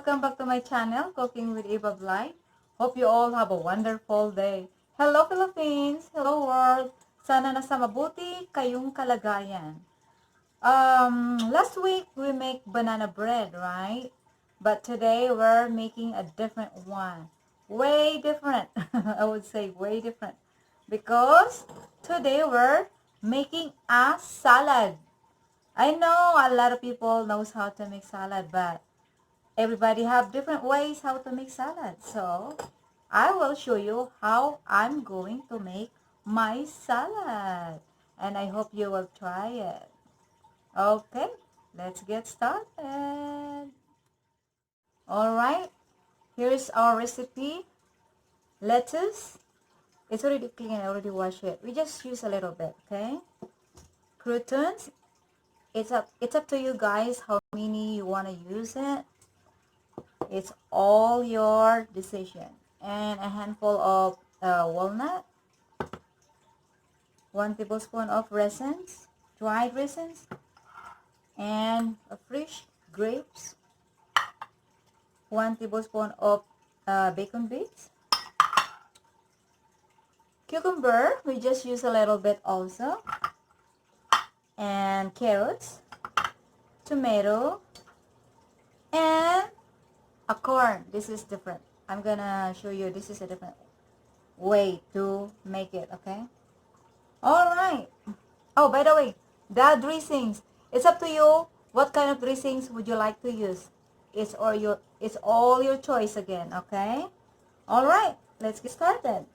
Welcome back to my channel, Cooking with Eva Bly. Hope you all have a wonderful day. Hello Philippines! Hello world! Sana nasa mabuti kayong kalagayan. Last week we make banana bread, right? But today we're making a different one. Way different. I would say way different. Because today we're making a salad. I know a lot of people knows how to make salad, but everybody have different ways how to make salad. So I will show you how I'm going to make my salad. And I hope you will try it. Okay, let's get started. Alright, here's our recipe. Lettuce. It's already clean, I already washed it. We just use a little bit, okay? Croutons. It's up to you guys how many you want to use it. It's all your decision. And a handful of walnut, 1 tablespoon of raisins, dried raisins, and fresh grapes, 1 tablespoon of bacon bits, cucumber, we just use a little bit also, and carrots, tomato, and a corn. This is different. I'm gonna show you, this is a different way to make it, okay? Alright. Oh, by the way, the dressings, it's up to you. What kind of dressings would you like to use? It's all your choice again, okay? Alright, let's get started.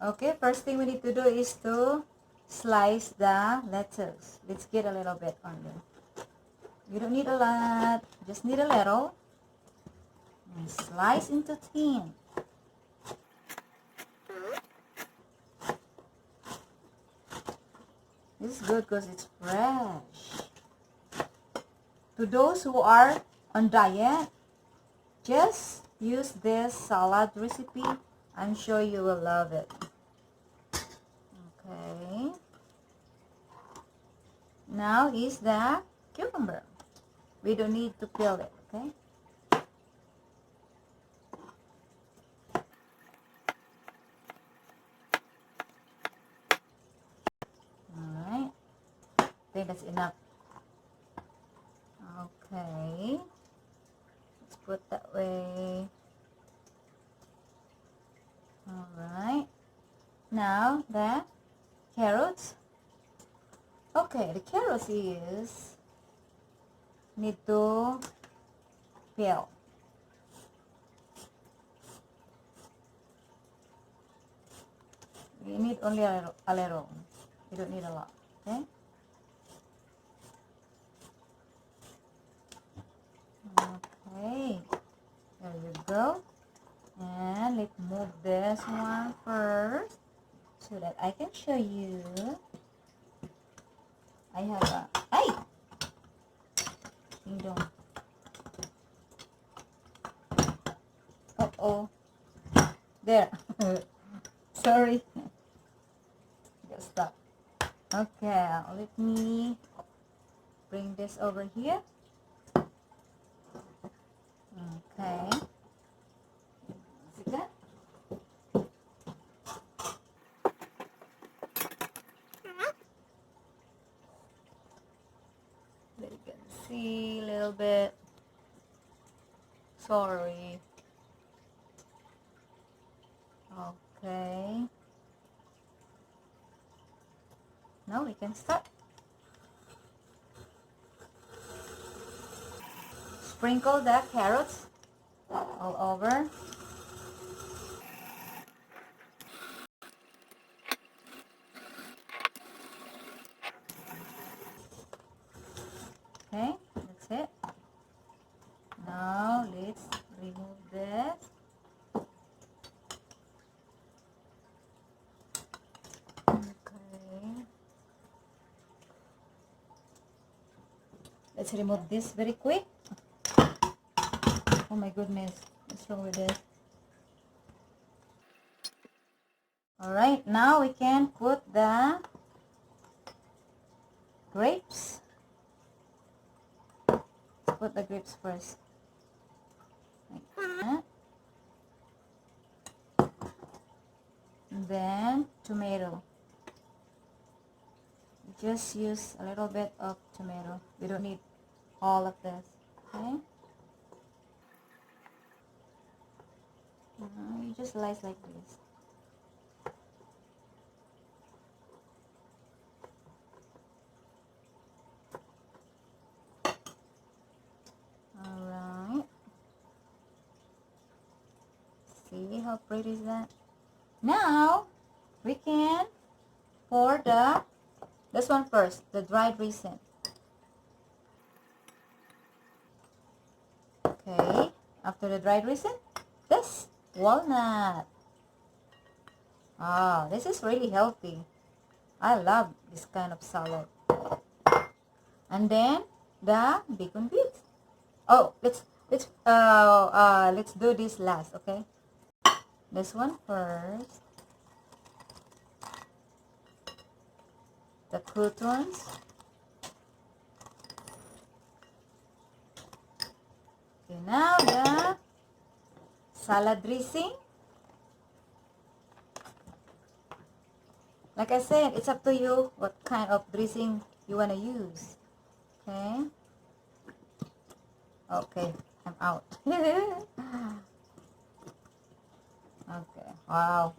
Okay, first thing we need to do is to slice the lettuce. Let's get a little bit only. You don't need a lot, just need a little. And slice into thin. This is good because it's fresh. To those who are on diet, just use this salad recipe. I'm sure you will love it. Okay. Now is the cucumber. We don't need to peel it, okay? Alright. I think that's enough. Okay. Let's put that way. Alright. Now the carrots. Okay, the carrots is need to peel. You need only a little. You don't need a lot. Okay. Okay. There you go. And let's move this one first so that I can show you. I have a ding dong. Oh, there. Sorry. Got stuck. Okay, let me bring this over here. Okay. See that? There you can see a little bit. Sorry. Okay. Now we can start. Sprinkle the carrots all over. Okay, that's it. Now let's remove this. Okay. Let's remove this very quick. Oh my goodness, what's wrong with this? Alright, now we can put the grapes. put the grapes first. Like that. And then tomato. Just use a little bit of tomato. We don't need all of this. Okay. You just slice like this. Alright. See how pretty is that? Now we can pour this one first, the dried raisin. Okay, after the dried raisin, this walnut. Ah, this is really healthy. I love this kind of salad. And then the bacon bits. Oh, let's do this last, okay? This one first. The croutons. Okay, now the salad dressing. Like I said, it's up to you what kind of dressing you want to use. Okay. Okay, I'm out. Okay. Wow.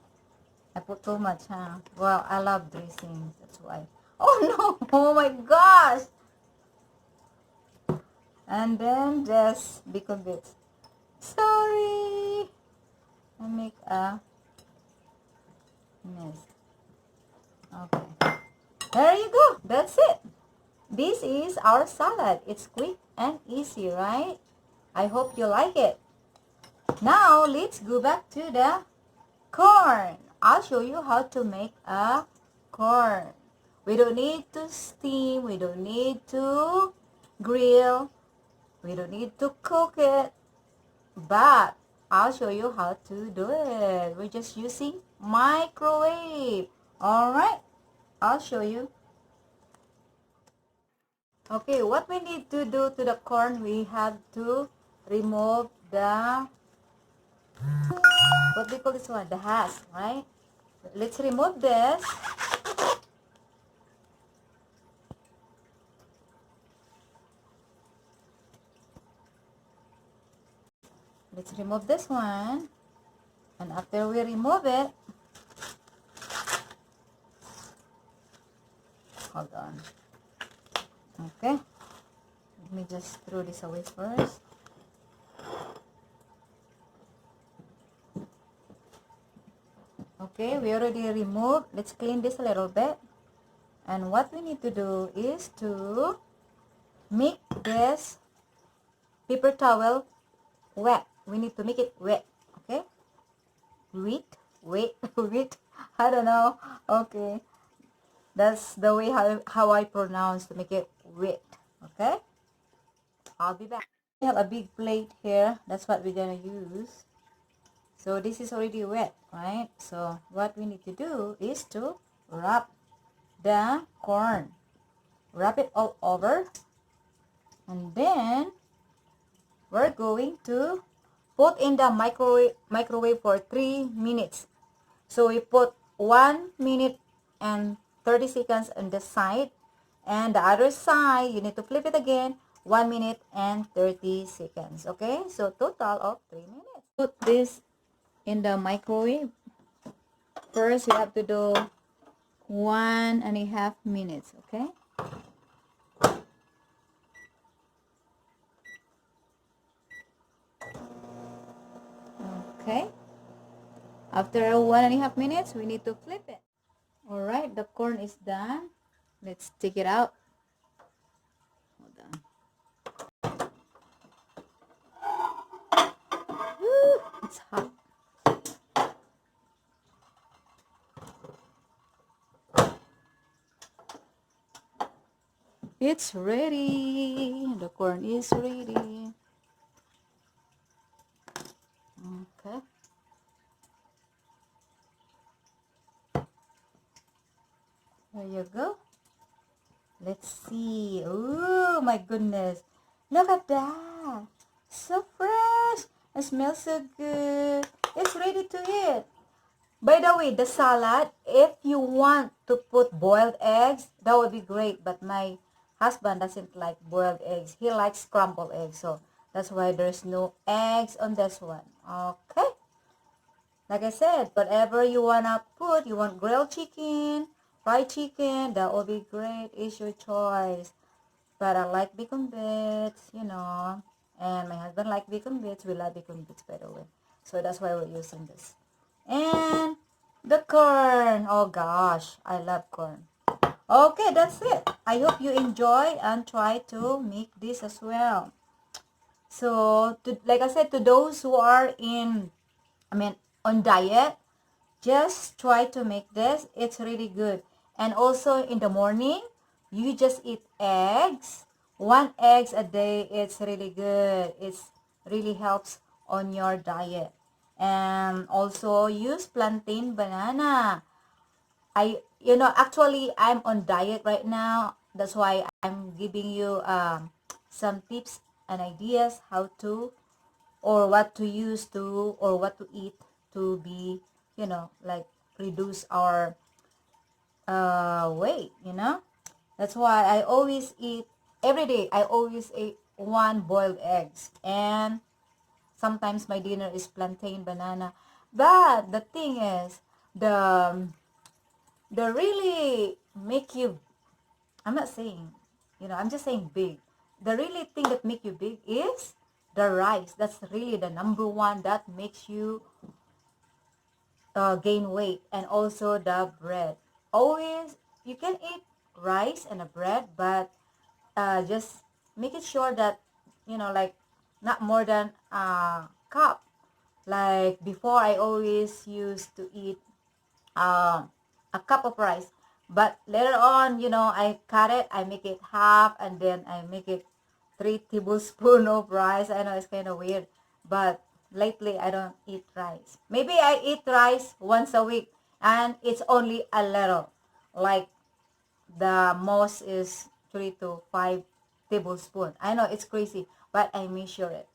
I put too much, huh? Well, I love dressings. That's why. Oh no! Oh my gosh! And then just bacon bits. Sorry! I make a mess. Okay. There you go. That's it. This is our salad. It's quick and easy, right? I hope you like it. Now, let's go back to the corn. I'll show you how to make a corn. We don't need to steam. We don't need to grill. We don't need to cook it. But I'll show you how to do it. We're just using microwave. Alright, I'll show you. Okay, what we need to do to the corn, we have to remove the, what do you call this one? The husk, right? Let's remove this. Let's remove this one. And after we remove it, hold on. Okay. Let me just throw this away first. Okay, we already removed. Let's clean this a little bit. And what we need to do is to make this paper towel wet. We need to make it wet. Okay? Wet. I don't know. Okay. That's the way how I pronounce to make it wet. Okay? I'll be back. We have a big plate here. That's what we're gonna use. So this is already wet, right? So what we need to do is to wrap the corn. Wrap it all over. And then we're going to put in the microwave for 3 minutes. So we put 1 minute and 30 seconds on the side, and the other side you need to flip it again, 1 minute and 30 seconds. Okay, so total of 3 minutes. Put this in the microwave. First you have to do 1.5 minutes. Okay, okay, after 1.5 minutes we need to flip it. All right, the corn is done. Let's take it out. Hold on. Woo, it's hot. It's ready. The corn is ready. Okay. There you go. Let's see. Oh my goodness. Look at that. So fresh. It smells so good. It's ready to eat. By the way, the salad, if you want to put boiled eggs, that would be great. But my husband doesn't like boiled eggs. He likes scrambled eggs. So that's why there's no eggs on this one. Okay. Like I said, whatever you want to put, you want grilled chicken, fried chicken, that would be great. It's your choice. But I like bacon bits, you know. And my husband like bacon bits. We love bacon bits, by the way. So that's why we're using this. And the corn. Oh gosh, I love corn. Okay, that's it. I hope you enjoy and try to make this as well. So, like I said, to those who are on diet, just try to make this. It's really good. And also in the morning, you just eat eggs. 1 egg a day. It's really good. It's really helps on your diet. And also use plantain banana. Actually, I'm on diet right now. That's why I'm giving you some tips and ideas how to, or what to use to, or what to eat to be, like reduce our weight. That's why I always eat every day. I always eat 1 boiled eggs, and sometimes my dinner is plantain banana. But the thing is, the really make you, I'm not saying, I'm just saying big. The really thing that make you big is the rice. That's really the number one that makes you gain weight. And also the bread. Always, you can eat rice and a bread, but just make it sure that, like not more than a cup. Like before, I always used to eat a cup of rice. But later on, I cut it, I make it half, and then I make it 3 tablespoons of rice. I know it's kind of weird, but lately I don't eat rice. Maybe I eat rice once a week, and it's only a little. Like the most is 3 to 5 tablespoons. I know it's crazy, but I measure it.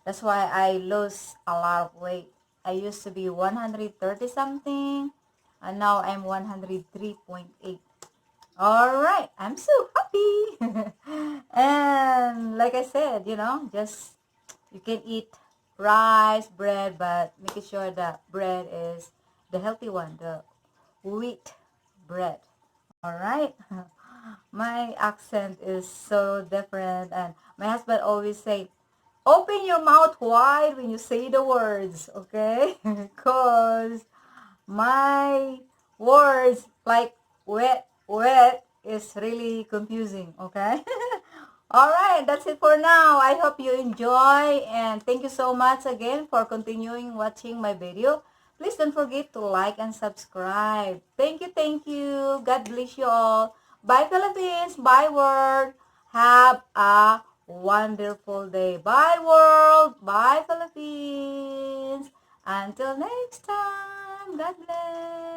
That's why I lose a lot of weight. I used to be 130 something, and now I'm 103.8. All right, I'm so happy. And like I said, just you can eat rice, bread, but making sure that bread is the healthy one, the wheat bread. All right. My accent is so different, and my husband always say, open your mouth wide when you say the words, okay? Because my words like wet is really confusing, okay? All right, that's it for now. I hope you enjoy, and thank you so much again for continuing watching my video. Please don't forget to like and subscribe. Thank you, thank you. God bless you all. Bye Philippines, bye world. Have a wonderful day. Bye world, bye Philippines. Until next time, God bless.